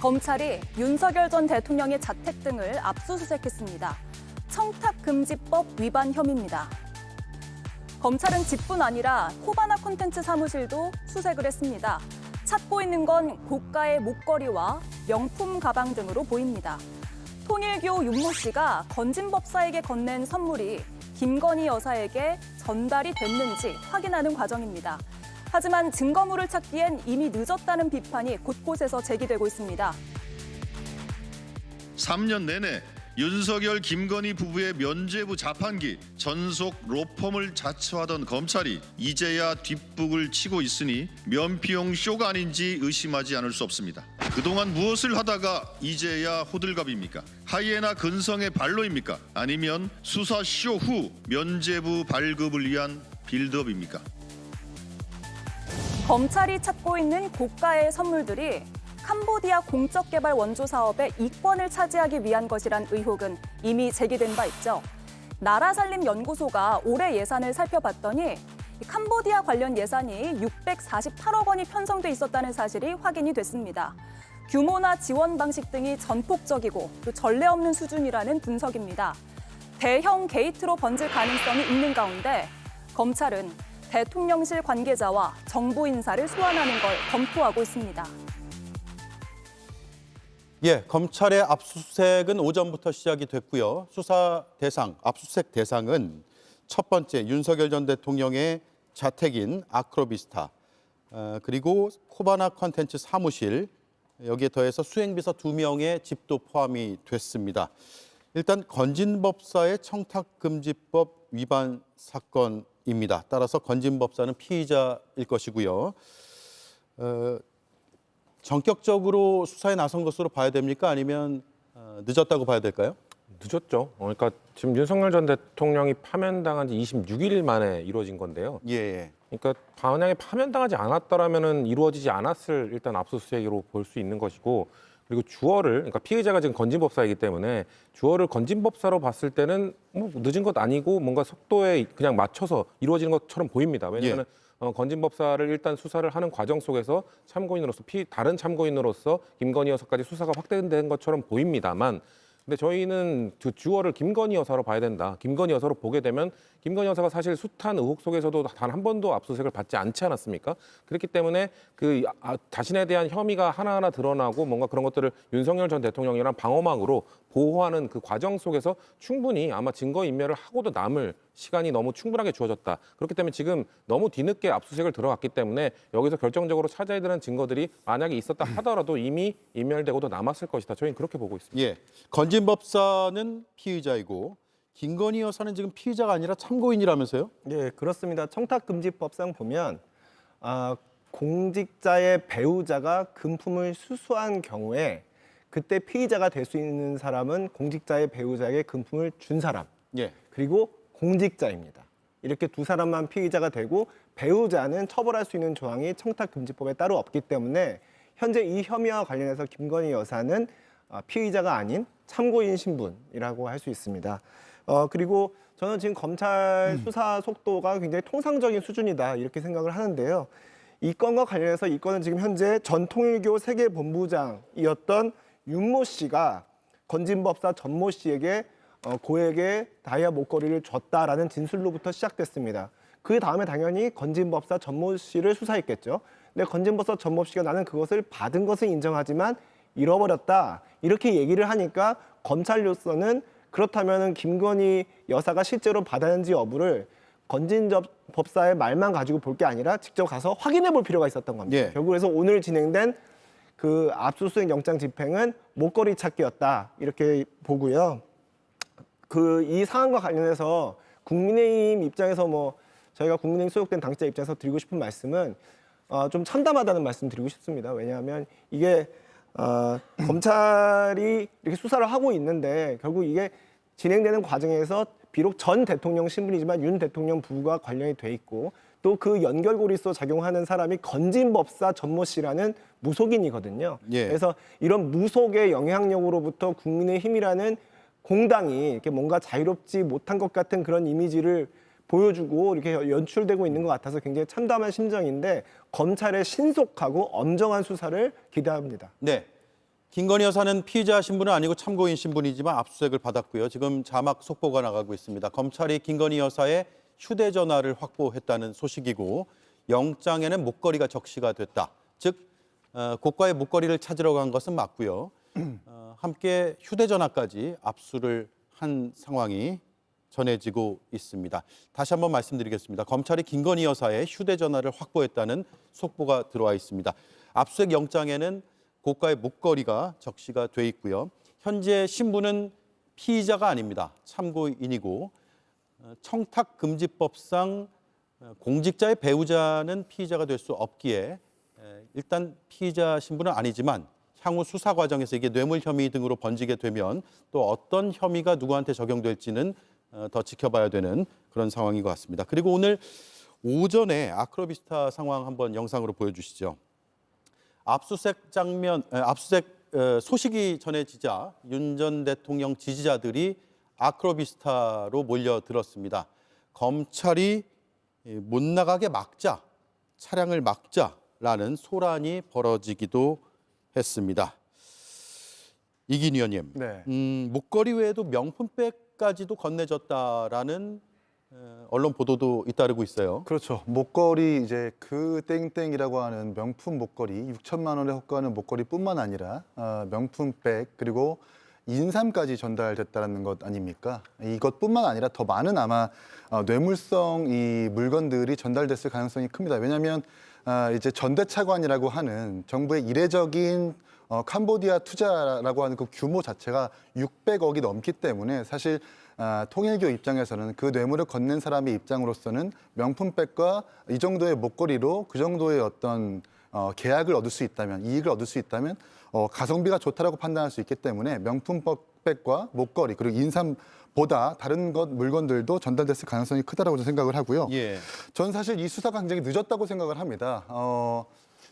검찰이 윤석열 전 대통령의 자택 등을 압수수색했습니다. 청탁금지법 위반 혐의입니다. 검찰은 집뿐 아니라 코바나 콘텐츠 사무실도 수색을 했습니다. 찾고 있는 건 고가의 목걸이와 명품 가방 등으로 보입니다. 통일교 윤모 씨가 건진법사에게 건넨 선물이 김건희 여사에게 전달이 됐는지 확인하는 과정입니다. 하지만 증거물을 찾기엔 이미 늦었다는 비판이 곳곳에서 제기되고 있습니다. 3년 내내 윤석열, 김건희 부부의 면죄부 자판기, 전속 로펌을 자처하던 검찰이 이제야 뒷북을 치고 있으니 면피용 쇼가 아닌지 의심하지 않을 수 없습니다. 그동안 무엇을 하다가 이제야 호들갑입니까? 하이에나 근성의 발로입니까? 아니면 수사 쇼 후 면죄부 발급을 위한 빌드업입니까? 검찰이 찾고 있는 고가의 선물들이 캄보디아 공적개발 원조 사업의 이권을 차지하기 위한 것이란 의혹은 이미 제기된 바 있죠. 나라살림연구소가 올해 예산을 살펴봤더니 캄보디아 관련 예산이 648억 원이 편성돼 있었다는 사실이 확인이 됐습니다. 규모나 지원 방식 등이 전폭적이고 또 전례 없는 수준이라는 분석입니다. 대형 게이트로 번질 가능성이 있는 가운데 검찰은 대통령실 관계자와 정부 인사를 소환하는 걸 검토하고 있습니다. 예, 검찰의 압수수색은 오전부터 시작이 됐고요. 수사 대상, 압수수색 대상은 첫 번째 윤석열 전 대통령의 자택인 아크로비스타, 그리고 코바나 콘텐츠 사무실, 여기에 더해서 수행비서 2명의 집도 포함이 됐습니다. 일단 건진법사의 청탁금지법 위반 사건입니다. 따라서 건진법사는 피의자일 것이고요. 전격적으로 수사에 나선 것으로 봐야 됩니까? 아니면 늦었다고 봐야 될까요? 늦었죠. 그러니까 지금 윤석열 전 대통령이 파면당한 지 26일 만에 이루어진 건데요. 예. 그러니까 만약에 파면당하지 않았더라면은 이루어지지 않았을 일단 압수수색으로 볼 수 있는 것이고, 그리고 주어를, 그러니까 피의자가 지금 건진법사이기 때문에 주어를 건진법사로 봤을 때는 뭐 늦은 것 아니고 뭔가 속도에 그냥 맞춰서 이루어지는 것처럼 보입니다. 왜냐하면 건진법사를 일단 수사를 하는 과정 속에서 참고인으로서 다른 참고인으로서 김건희 여사까지 수사가 확대된 것처럼 보입니다만, 근데 저희는 그 주어를 김건희 여사로 봐야 된다. 김건희 여사로 보게 되면 김건희 여사가 사실 숱한 의혹 속에서도 단 한 번도 압수수색을 받지 않지 않았습니까? 그렇기 때문에 그 자신에 대한 혐의가 하나하나 드러나고 뭔가 그런 것들을 윤석열 전 대통령이랑 방어막으로 보호하는 그 과정 속에서 충분히 아마 증거인멸을 하고도 남을 시간이 너무 충분하게 주어졌다. 그렇기 때문에 지금 너무 뒤늦게 압수수색을 들어갔기 때문에 여기서 결정적으로 찾아야 되는 증거들이 만약에 있었다 하더라도 이미 인멸되고도 남았을 것이다. 저희는 그렇게 보고 있습니다. 예, 건진법사는 피의자이고 김건희 여사는 지금 피의자가 아니라 참고인이라면서요? 예, 그렇습니다. 청탁금지법상 보면 공직자의 배우자가 금품을 수수한 경우에 그때 피의자가 될 수 있는 사람은 공직자의 배우자에게 금품을 준 사람, 예. 그리고 공직자입니다. 이렇게 두 사람만 피의자가 되고 배우자는 처벌할 수 있는 조항이 청탁금지법에 따로 없기 때문에 현재 이 혐의와 관련해서 김건희 여사는 피의자가 아닌 참고인 신분이라고 할 수 있습니다. 그리고 저는 지금 검찰 수사 속도가 굉장히 통상적인 수준이다 이렇게 생각을 하는데요. 이 건과 관련해서 이 건은 지금 현재 전 통일교 세계본부장이었던 윤모 씨가 건진법사 전모 씨에게 고액의 다이아 목걸이를 줬다라는 진술로부터 시작됐습니다. 그 다음에 당연히 건진법사 전모 씨를 수사했겠죠. 근데 건진법사 전모 씨가 나는 그것을 받은 것은 인정하지만 잃어버렸다 이렇게 얘기를 하니까 검찰로서는 그렇다면 김건희 여사가 실제로 받았는지 여부를 건진법사의 말만 가지고 볼 게 아니라 직접 가서 확인해 볼 필요가 있었던 겁니다. 예. 결국 그래서 오늘 진행된 그 압수수색 영장 집행은 목걸이 찾기였다 이렇게 보고요. 이 사안과 관련해서 국민의힘 입장에서 저희가 국민의힘 소속된 당자 입장에서 드리고 싶은 말씀은 좀 참담하다는 말씀 드리고 싶습니다. 왜냐하면 이게 검찰이 이렇게 수사를 하고 있는데 결국 이게 진행되는 과정에서 비록 전 대통령 신분이지만 윤 대통령 부부가 관련이 돼 있고 또 그 연결고리로 작용하는 사람이 건진법사 전모 씨라는 무속인이거든요. 예. 그래서 이런 무속의 영향력으로부터 국민의힘이라는 공당이 이렇게 뭔가 자유롭지 못한 것 같은 그런 이미지를 보여주고 이렇게 연출되고 있는 것 같아서 굉장히 참담한 심정인데 검찰의 신속하고 엄정한 수사를 기대합니다. 네. 김건희 여사는 피의자 신분은 아니고 참고인 신분이지만 압수수색을 받았고요. 지금 자막 속보가 나가고 있습니다. 검찰이 김건희 여사의 휴대전화를 확보했다는 소식이고 영장에는 목걸이가 적시가 됐다. 즉 고가의 목걸이를 찾으러 간 것은 맞고요. 함께 휴대전화까지 압수를 한 상황이 전해지고 있습니다. 다시 한번 말씀드리겠습니다. 검찰이 김건희 여사의 휴대전화를 확보했다는 속보가 들어와 있습니다. 압수수색 영장에는 고가의 목걸이가 적시가 돼 있고요. 현재 신분은 피의자가 아닙니다. 참고인이고 청탁금지법상 공직자의 배우자는 피의자가 될 수 없기에 일단 피의자 신분은 아니지만 향후 수사 과정에서 이게 뇌물 혐의 등으로 번지게 되면 또 어떤 혐의가 누구한테 적용될지는 더 지켜봐야 되는 그런 상황인 것 같습니다. 그리고 오늘 오전에 아크로비스타 상황 한번 영상으로 보여주시죠. 압수수색 소식이 전해지자 윤 전 대통령 지지자들이 아크로비스타로 몰려들었습니다. 검찰이 못 나가게 막자, 차량을 막자라는 소란이 벌어지기도 했습니다. 이긴 의원님, 네. 목걸이 외에도 명품백까지도 건네졌다라는 언론 보도도 잇따르고 있어요. 그렇죠. 목걸이 이제 그 땡땡이라고 하는 명품 목걸이 6천만 원에 호가하는 목걸이뿐만 아니라 명품백 그리고 인삼까지 전달됐다는 것 아닙니까? 이것뿐만 아니라 더 많은 아마 뇌물성 이 물건들이 전달됐을 가능성이 큽니다. 왜냐하면 이제 전대차관이라고 하는 정부의 이례적인 캄보디아 투자라고 하는 그 규모 자체가 600억이 넘기 때문에 사실 통일교 입장에서는 그 뇌물을 건넨 사람의 입장으로서는 명품백과 이 정도의 목걸이로 그 정도의 어떤 계약을 얻을 수 있다면, 이익을 얻을 수 있다면 가성비가 좋다라고 판단할 수 있기 때문에 명품백과 목걸이 그리고 인삼보다 다른 물건들도 전달됐을 가능성이 크다라고 저는 생각을 하고요. 예. 저는 사실 이 수사가 굉장히 늦었다고 생각을 합니다.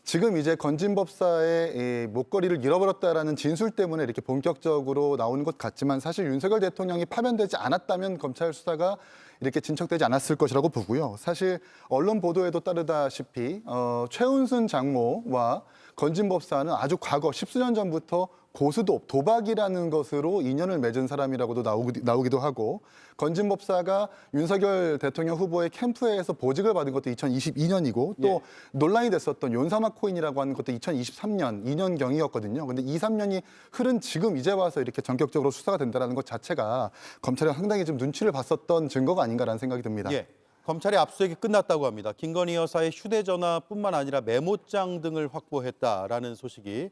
지금 이제 건진법사의 이 목걸이를 잃어버렸다라는 진술 때문에 이렇게 본격적으로 나오는 것 같지만 사실 윤석열 대통령이 파면되지 않았다면 검찰 수사가 이렇게 진척되지 않았을 것이라고 보고요. 사실 언론 보도에도 따르다시피 최은순 장모와 건진법사는 아주 과거 10수년 전부터 고수도 도박이라는 것으로 인연을 맺은 사람이라고도 나오기도 하고 건진법사가 윤석열 대통령 후보의 캠프에서 보직을 받은 것도 2022년이고 또 논란이 됐었던 연사막 코인이라고 하는 것도 2023년 2년경이었거든요. 근데 2, 3년이 흐른 지금 이제 와서 이렇게 전격적으로 수사가 된다는 것 자체가 검찰이 상당히 좀 눈치를 봤었던 증거가 아닌가라는 생각이 듭니다. 예. 검찰의 압수수색이 끝났다고 합니다. 김건희 여사의 휴대전화뿐만 아니라 메모장 등을 확보했다라는 소식이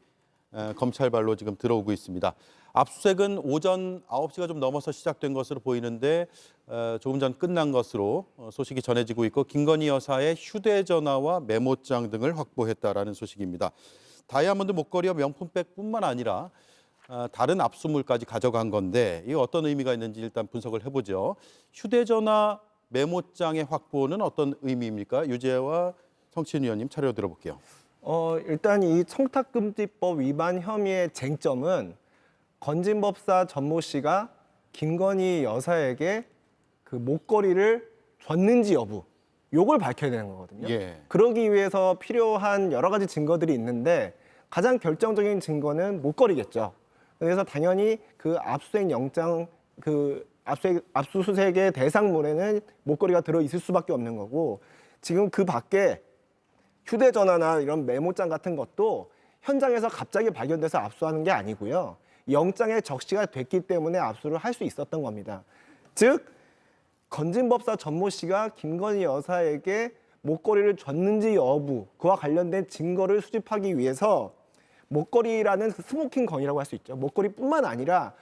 검찰발로 지금 들어오고 있습니다. 압수수색은 오전 9시가 좀 넘어서 시작된 것으로 보이는데 조금 전 끝난 것으로 소식이 전해지고 있고 김건희 여사의 휴대전화와 메모장 등을 확보했다라는 소식입니다. 다이아몬드 목걸이와 명품백뿐만 아니라 다른 압수물까지 가져간 건데 이게 어떤 의미가 있는지 일단 분석을 해보죠. 휴대전화 메모장의 확보는 어떤 의미입니까? 유재와 성친 의원님 차례로 들어볼게요. 일단 이 청탁금지법 위반 혐의의 쟁점은 건진법사 전모 씨가 김건희 여사에게 그 목걸이를 줬는지 여부 요걸 밝혀야 되는 거거든요. 예. 그러기 위해서 필요한 여러 가지 증거들이 있는데 가장 결정적인 증거는 목걸이겠죠. 그래서 당연히 그 압수수색 영장 압수수색의 대상물에는 목걸이가 들어 있을 수밖에 없는 거고 지금 그 밖에 휴대전화나 이런 메모장 같은 것도 현장에서 갑자기 발견돼서 압수하는 게 아니고요. 영장에 적시가 됐기 때문에 압수를 할 수 있었던 겁니다. 즉 건진법사 전모 씨가 김건희 여사에게 목걸이를 줬는지 여부 그와 관련된 증거를 수집하기 위해서 목걸이라는 스모킹 건이라고 할 수 있죠. 목걸이뿐만 아니라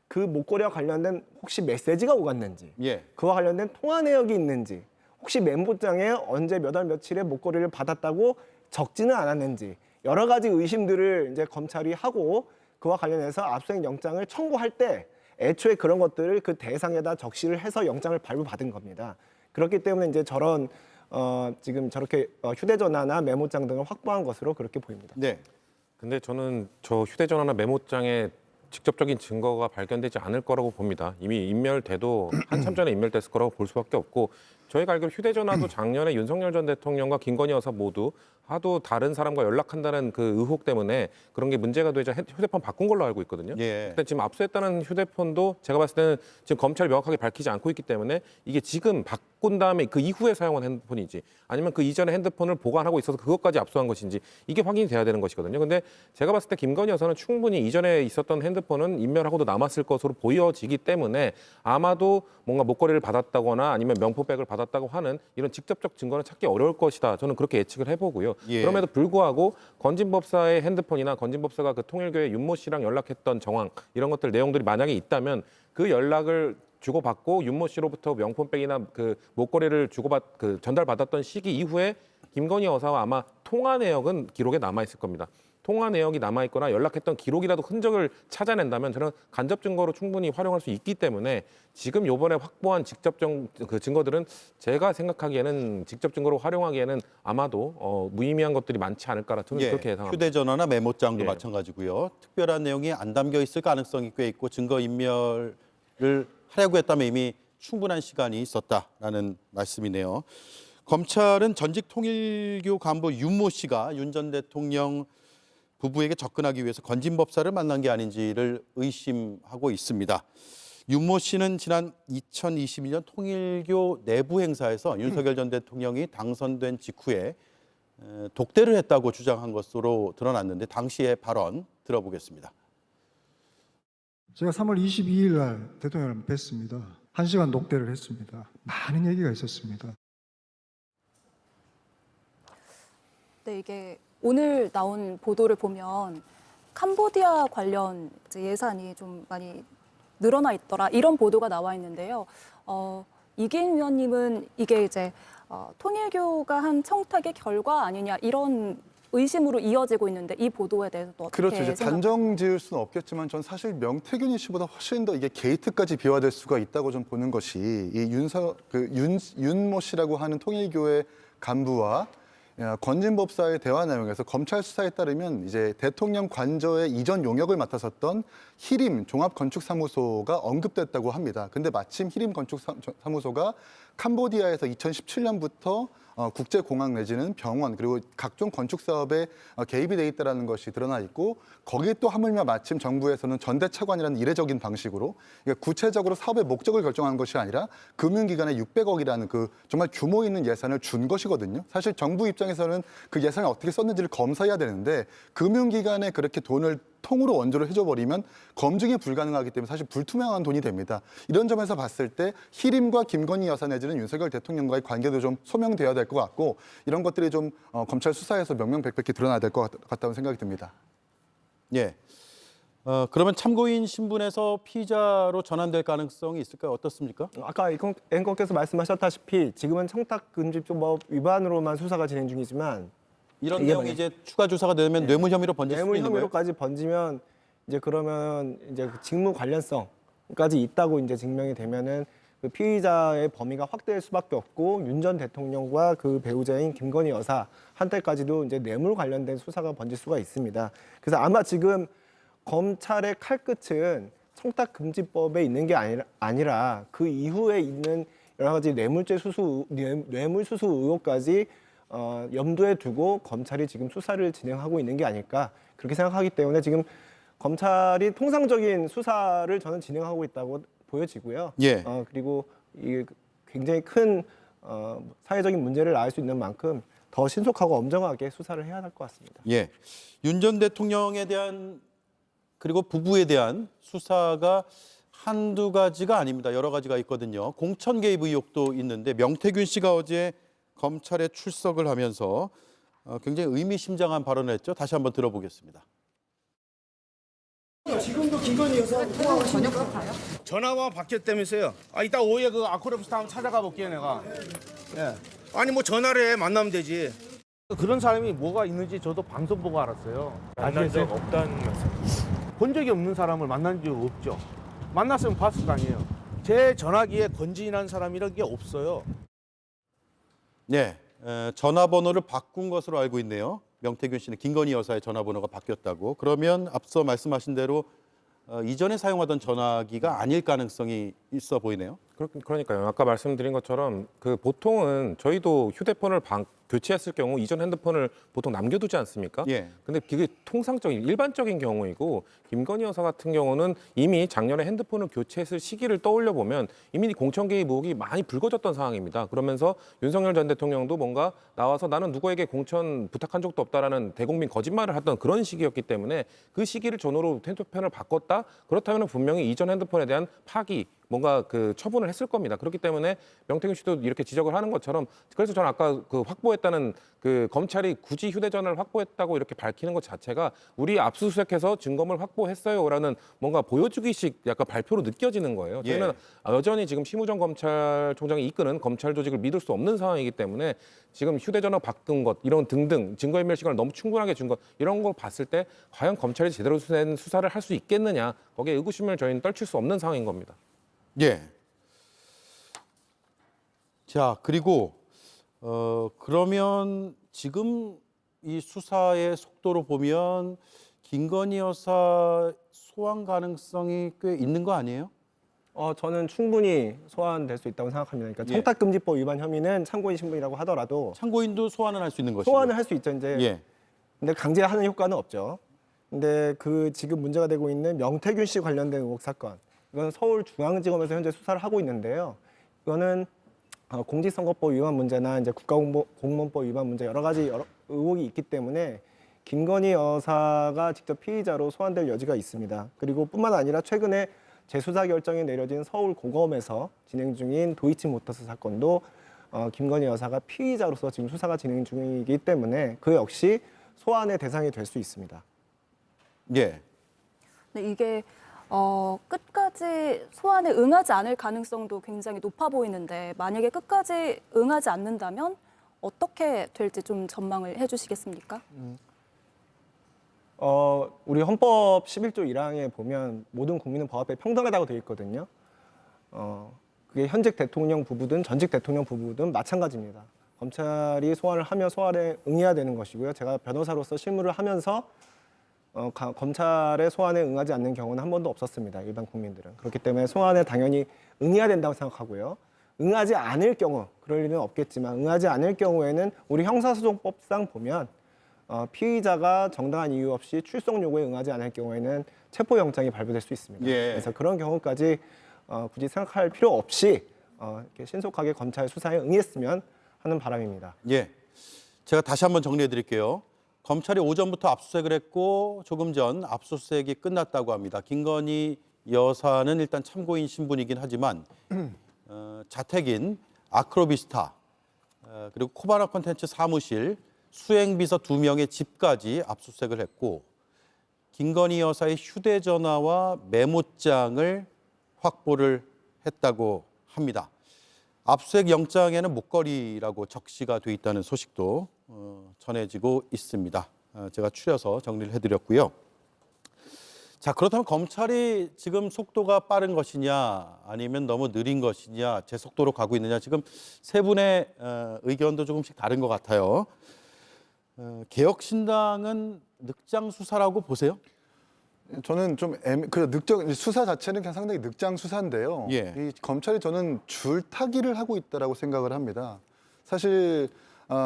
그 목걸이와 관련된 혹시 메시지가 오갔는지 예. 그와 관련된 통화 내역이 있는지 혹시 메모장에 언제 몇 월 며칠에 목걸이를 받았다고 적지는 않았는지 여러 가지 의심들을 이제 검찰이 하고 그와 관련해서 압수수색 영장을 청구할 때 애초에 그런 것들을 그 대상에다 적시를 해서 영장을 발부받은 겁니다. 그렇기 때문에 이제 저런 지금 저렇게 휴대전화나 메모장 등을 확보한 것으로 그렇게 보입니다. 네. 근데 저는 저 휴대전화나 메모장에 직접적인 증거가 발견되지 않을 거라고 봅니다. 이미 인멸돼도 한참 전에 인멸됐을 거라고 볼 수밖에 없고 저희가 알기로 휴대전화도 작년에 윤석열 전 대통령과 김건희 여사 모두 하도 다른 사람과 연락한다는 그 의혹 때문에 그런 게 문제가 되자 휴대폰 바꾼 걸로 알고 있거든요. 예. 근데 지금 압수했다는 휴대폰도 제가 봤을 때는 지금 검찰이 명확하게 밝히지 않고 있기 때문에 이게 지금 바꾼 다음에 그 이후에 사용한 핸드폰인지 아니면 그 이전에 핸드폰을 보관하고 있어서 그것까지 압수한 것인지 이게 확인이 돼야 되는 것이거든요. 근데 제가 봤을 때 김건희 여사는 충분히 이전에 있었던 핸드폰은 인멸하고도 남았을 것으로 보여지기 때문에 아마도 뭔가 목걸이를 받았다거나 아니면 명품백을 받았다고 하는 이런 직접적 증거는 찾기 어려울 것이다. 저는 그렇게 예측을 해보고요. 예. 그럼에도 불구하고 건진법사의 핸드폰이나 건진법사가 그 통일교회 윤모 씨랑 연락했던 정황 이런 것들 내용들이 만약에 있다면 그 연락을 주고받고 윤모 씨로부터 명품백이나 그 목걸이를 전달받았던 시기 이후에 김건희 여사와 아마 통화 내역은 기록에 남아 있을 겁니다. 통화 내역이 남아 있거나 연락했던 기록이라도 흔적을 찾아낸다면 저는 간접 증거로 충분히 활용할 수 있기 때문에 지금 요번에 확보한 그 증거들은 제가 생각하기에는 직접 증거로 활용하기에는 아마도 무의미한 것들이 많지 않을까라 저는 예, 그렇게 예상합니다. 휴대전화나 메모장도 예. 마찬가지고요. 특별한 내용이 안 담겨 있을 가능성이 꽤 있고 증거 인멸을 하려고 했다면 이미 충분한 시간이 있었다라는 말씀이네요. 검찰은 전직 통일교 간부 윤모 씨가 윤 전 대통령 부부에게 접근하기 위해서 건진법사를 만난 게 아닌지를 의심하고 있습니다. 윤모 씨는 지난 2022년 통일교 내부 행사에서 윤석열 전 대통령이 당선된 직후에 독대를 했다고 주장한 것으로 드러났는데 당시의 발언 들어보겠습니다. 제가 3월 22일 날 대통령을 뵀습니다. 1시간 독대를 했습니다. 많은 얘기가 있었습니다. 네, 이게 오늘 나온 보도를 보면 캄보디아 관련 이제 예산이 좀 많이 늘어나 있더라 이런 보도가 나와 있는데요. 이기인 위원님은 이게 이제 통일교가 한 청탁의 결과 아니냐 이런 의심으로 이어지고 있는데 이 보도에 대해서 또 어떻게 그렇죠. 이제 생각하세요? 단정 지을 수는 없겠지만 전 사실 명태균 씨보다 훨씬 더 이게 게이트까지 비화될 수가 있다고 좀 보는 것이 이 윤모 씨라고 하는 통일교회 간부와 건진법사의 대화 내용에서 검찰 수사에 따르면 이제 대통령 관저의 이전 용역을 맡았었던 히림 종합건축사무소가 언급됐다고 합니다. 근데 마침 히림 건축사무소가 캄보디아에서 2017년부터 국제공항 내지는 병원 그리고 각종 건축 사업에 개입이 돼 있다는 것이 드러나 있고 거기에 또 하물며 마침 정부에서는 전대차관이라는 이례적인 방식으로 구체적으로 사업의 목적을 결정한 것이 아니라 금융기관에 600억이라는 그 정말 규모 있는 예산을 준 것이거든요. 사실 정부 입장에서는 그 예산을 어떻게 썼는지를 검사해야 되는데 금융기관에 그렇게 돈을 통으로 원조를 해줘버리면 검증이 불가능하기 때문에 사실 불투명한 돈이 됩니다. 이런 점에서 봤을 때 히림과 김건희 여사 내지는 윤석열 대통령과의 관계도 좀 소명되어야 될 것 같고 이런 것들이 좀 검찰 수사에서 명명백백히 드러나야 될 것 같다는 생각이 듭니다. 예. 그러면 참고인 신분에서 피의자로 전환될 가능성이 있을까요? 어떻습니까? 아까 앵커께서 말씀하셨다시피 지금은 청탁금지법 위반으로만 수사가 진행 중이지만 이런 이게 내용이 이제 추가 조사가 되면 뇌물 혐의로 번질 수 뇌물 있는 거예요? 혐의로까지 번지면 이제 그러면 이제 그 직무 관련성까지 있다고 이제 증명이 되면은 그 피의자의 범위가 확대될 수밖에 없고 윤 전 대통령과 그 배우자인 김건희 여사 한테까지도 이제 뇌물 관련된 수사가 번질 수가 있습니다. 그래서 아마 지금 검찰의 칼끝은 청탁금지법에 있는 게 아니라 그 이후에 있는 여러 가지 뇌물 수수 의혹까지 염두에 두고 검찰이 지금 수사를 진행하고 있는 게 아닐까 그렇게 생각하기 때문에 지금 검찰이 통상적인 수사를 저는 진행하고 있다고 보여지고요. 예. 그리고 이게 굉장히 큰 사회적인 문제를 낳을 수 있는 만큼 더 신속하고 엄정하게 수사를 해야 할 것 같습니다. 예. 윤 전 대통령에 대한 그리고 부부에 대한 수사가 한두 가지가 아닙니다. 여러 가지가 있거든요. 공천 개입 의혹도 있는데 명태균 씨가 어제 검찰에 출석을 하면서 굉장히 의미심장한 발언을 했죠. 다시 한번 들어보겠습니다. 지금도 김건희 여사 통화하십니까? 전화가 바뀌었다면서요. 이따 오후에 그 아쿠레프스타 한번 찾아가 볼게요, 내가. 예. 아니 뭐 전화를 해 만나면 되지. 그런 사람이 뭐가 있는지 저도 방송 보고 알았어요. 만난 적 없다는 말씀. 본 적이 없는 사람을 만난 적 없죠. 만났으면 봤을 거 아니에요. 제 전화기에 건진이라는 사람이라는 게 없어요. 네, 전화번호를 바꾼 것으로 알고 있네요. 명태균 씨는 김건희 여사의 전화번호가 바뀌었다고. 그러면 앞서 말씀하신 대로 이전에 사용하던 전화기가 아닐 가능성이 있어 보이네요. 그러니까요. 아까 말씀드린 것처럼 그 보통은 저희도 휴대폰을 교체했을 경우 이전 핸드폰을 보통 남겨두지 않습니까? 예. 근데 그게 통상적인 일반적인 경우이고 김건희 여사 같은 경우는 이미 작년에 핸드폰을 교체했을 시기를 떠올려 보면 이미 공천 개입 의혹이 많이 불거졌던 상황입니다. 그러면서 윤석열 전 대통령도 뭔가 나와서 나는 누구에게 공천 부탁한 적도 없다라는 대국민 거짓말을 했던 그런 시기였기 때문에 그 시기를 전후로 핸드폰을 바꿨다? 그렇다면 분명히 이전 핸드폰에 대한 파기 뭔가 그 처분을 했을 겁니다. 그렇기 때문에 명태균 씨도 이렇게 지적을 하는 것처럼 그래서 저는 아까 그 확보했다는 그 검찰이 굳이 휴대전화를 확보했다고 이렇게 밝히는 것 자체가 우리 압수수색해서 증거물 확보했어요라는 뭔가 보여주기식 약간 발표로 느껴지는 거예요. 저희는 여전히 지금 심우정 검찰총장이 이끄는 검찰 조직을 믿을 수 없는 상황이기 때문에 지금 휴대전화 바꾼 것 이런 등등 증거인멸 시간을 너무 충분하게 준 것 이런 걸 봤을 때 과연 검찰이 제대로 된 수사를 할 수 있겠느냐 거기에 의구심을 저희는 떨칠 수 없는 상황인 겁니다. 예. 자, 그리고 그러면 지금 이 수사의 속도로 보면 김건희 여사 소환 가능성이 꽤 있는 거 아니에요? 저는 충분히 소환될 수 있다고 생각합니다. 그러니까 예. 청탁금지법 위반 혐의는 참고인 신분이라고 하더라도 참고인도 소환을 할 수 있는 것이고. 소환을 할 수 있죠. 이제 예. 근데 강제하는 효과는 없죠. 근데 그 지금 문제가 되고 있는 명태균 씨 관련된 의혹 사건, 이건 서울중앙지검에서 현재 수사를 하고 있는데요. 이거는 공직선거법 위반 문제나 이제 국가공무원법 위반 문제 여러 가지 의혹이 있기 때문에 김건희 여사가 직접 피의자로 소환될 여지가 있습니다. 그리고 뿐만 아니라 최근에 재수사 결정이 내려진 서울고검에서 진행 중인 도이치모터스 사건도 김건희 여사가 피의자로서 지금 수사가 진행 중이기 때문에 그 역시 소환의 대상이 될 수 있습니다. 예. 근데 이게 끝까지 소환에 응하지 않을 가능성도 굉장히 높아 보이는데 만약에 끝까지 응하지 않는다면 어떻게 될지 좀 전망을 해주시겠습니까? 우리 헌법 11조 1항에 보면 모든 국민은 법 앞에 평등하다고 되어 있거든요. 그게 현직 대통령 부부든 전직 대통령 부부든 마찬가지입니다. 검찰이 소환을 하면 소환에 응해야 되는 것이고요. 제가 변호사로서 실무를 하면서 검찰의 소환에 응하지 않는 경우는 한 번도 없었습니다. 일반 국민들은. 그렇기 때문에 소환에 당연히 응해야 된다고 생각하고요. 응하지 않을 경우, 그럴 일은 없겠지만 응하지 않을 경우에는 우리 형사소송법상 보면 피의자가 정당한 이유 없이 출석 요구에 응하지 않을 경우에는 체포영장이 발부될 수 있습니다. 예. 그래서 그런 경우까지 굳이 생각할 필요 없이 이렇게 신속하게 검찰 수사에 응했으면 하는 바람입니다. 예. 제가 다시 한번 정리해 드릴게요. 검찰이 오전부터 압수수색을 했고 조금 전 압수수색이 끝났다고 합니다. 김건희 여사는 일단 참고인 신분이긴 하지만 자택인 아크로비스타 그리고 코바나 콘텐츠 사무실 수행비서 2명의 집까지 압수수색을 했고 김건희 여사의 휴대전화와 메모장을 확보를 했다고 합니다. 압수수색 영장에는 목걸이라고 적시가 돼 있다는 소식도 전해지고 있습니다. 제가 추려서 정리를 해드렸고요. 자, 그렇다면 검찰이 지금 속도가 빠른 것이냐 아니면 너무 느린 것이냐 제 속도로 가고 있느냐 지금 세 분의 의견도 조금씩 다른 것 같아요. 개혁신당은 늑장 수사라고 보세요? 저는 좀 수사 자체는 그냥 상당히 늑장 수사인데요. 예. 이 검찰이 저는 줄타기를 하고 있다라고 생각을 합니다. 사실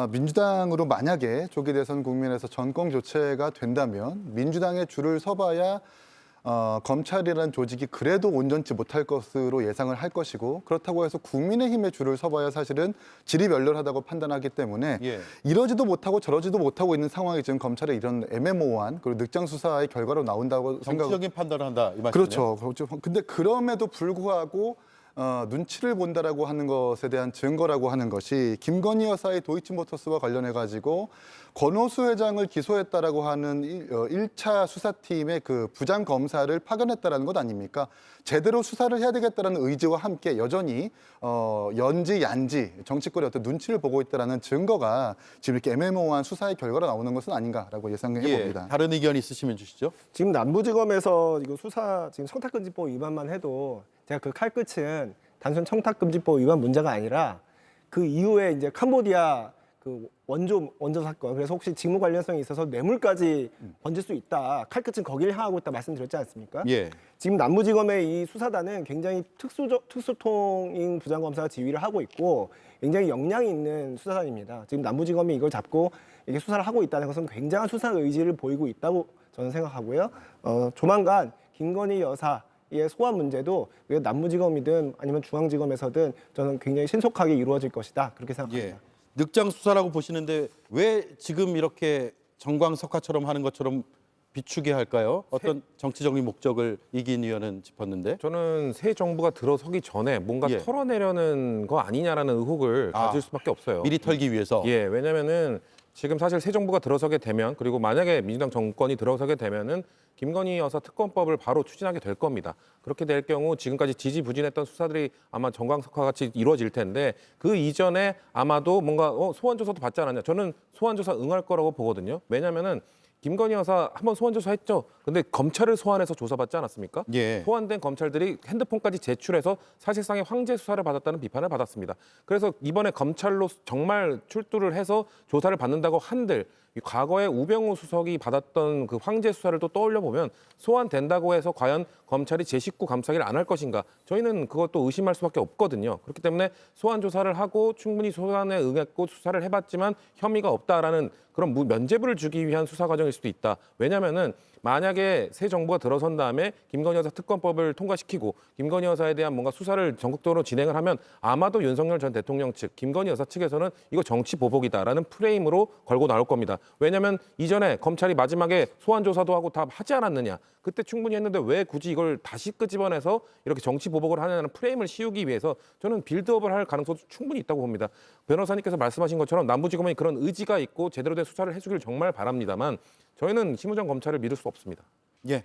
민주당으로 만약에 조기 대선 국면에서 전권 교체가 된다면 민주당의 줄을 서봐야 검찰이라는 조직이 그래도 온전치 못할 것으로 예상을 할 것이고 그렇다고 해서 국민의힘의 줄을 서봐야 사실은 질이 멸렬하다고 판단하기 때문에 예. 이러지도 못하고 저러지도 못하고 있는 상황이 지금 검찰의 이런 애매모호한 그리고 늑장 수사의 결과로 나온다고 정치적인 판단을 한다 이 말씀이네요. 그렇죠. 근데 그럼에도 불구하고 눈치를 본다라고 하는 것에 대한 증거라고 하는 것이 김건희 여사의 도이치모터스와 관련해 가지고 권오수 회장을 기소했다라고 하는 1차 수사팀의 그 부장 검사를 파견했다라는 것 아닙니까? 제대로 수사를 해야 되겠다라는 의지와 함께 여전히 연지 얀지 정치권의 어떤 눈치를 보고 있다라는 증거가 지금 이렇게 애매모호한 수사의 결과로 나오는 것은 아닌가라고 예상해 봅니다. 예, 다른 의견 있으시면 주시죠. 지금 남부지검에서 이거 수사 지금 청탁금지법 위반만 해도 제가 그 칼끝은 단순 청탁금지법 위반 문제가 아니라 그 이후에 이제 캄보디아 그 원조 사건. 그래서 혹시 직무 관련성이 있어서 뇌물까지 번질 수 있다. 칼끝은 거기를 향하고 있다 말씀드렸지 않습니까? 예. 지금 남부지검의 이 수사단은 굉장히 특수통인 부장검사가 지휘를 하고 있고 굉장히 역량이 있는 수사단입니다. 지금 남부지검이 이걸 잡고 이게 수사를 하고 있다는 것은 굉장한 수사 의지를 보이고 있다고 저는 생각하고요. 조만간 김건희 여사의 소환 문제도 남부지검이든 아니면 중앙지검에서든 저는 굉장히 신속하게 이루어질 것이다. 그렇게 생각합니다. 예. 늑장 수사라고 보시는데 왜 지금 이렇게 정광석화처럼 하는 것처럼 비추게 할까요? 어떤 정치적인 목적을 이긴 의원은 짚었는데. 저는 새 정부가 들어서기 전에 뭔가 예. 털어내려는 거 아니냐라는 의혹을 가질 수밖에 없어요. 미리 털기 위해서. 예, 왜냐면은 지금 사실 새 정부가 들어서게 되면 그리고 만약에 민주당 정권이 들어서게 되면은 김건희 여사 특검법을 바로 추진하게 될 겁니다. 그렇게 될 경우 지금까지 지지부진했던 수사들이 아마 정광석화 같이 이루어질 텐데 그 이전에 아마도 뭔가 소환 조사도 받지 않았냐? 저는 소환 조사 응할 거라고 보거든요. 왜냐면은 김건희 여사 한번 소환 조사했죠. 근데 검찰을 소환해서 조사받지 않았습니까? 예. 소환된 검찰들이 핸드폰까지 제출해서 사실상의 황제 수사를 받았다는 비판을 받았습니다. 그래서 이번에 검찰로 정말 출두를 해서 조사를 받는다고 한들 과거에 우병우 수석이 받았던 그 황제 수사를 또 떠올려 보면 소환된다고 해서 과연 검찰이 제 식구 감싸기를 안 할 것인가? 저희는 그것도 의심할 수밖에 없거든요. 그렇기 때문에 소환 조사를 하고 충분히 소환에 응했고 수사를 해봤지만 혐의가 없다라는 그런 면죄부를 주기 위한 수사 과정일 수도 있다. 왜냐하면은 만약에 새 정부가 들어선 다음에 김건희 여사 특검법을 통과시키고 김건희 여사에 대한 뭔가 수사를 전국적으로 진행을 하면 아마도 윤석열 전 대통령 측, 김건희 여사 측에서는 이거 정치 보복이다라는 프레임으로 걸고 나올 겁니다. 왜냐하면 이전에 검찰이 마지막에 소환 조사도 하고 다 하지 않았느냐. 그때 충분히 했는데 왜 굳이 이걸 다시 끄집어내서 이렇게 정치 보복을 하냐는 프레임을 씌우기 위해서 저는 빌드업을 할 가능성도 충분히 있다고 봅니다. 변호사님께서 말씀하신 것처럼 남부지검이 그런 의지가 있고 제대로 된 수사를 해주길 정말 바랍니다만 저희는 심우정 검찰을 믿을 수 없습니다. 예.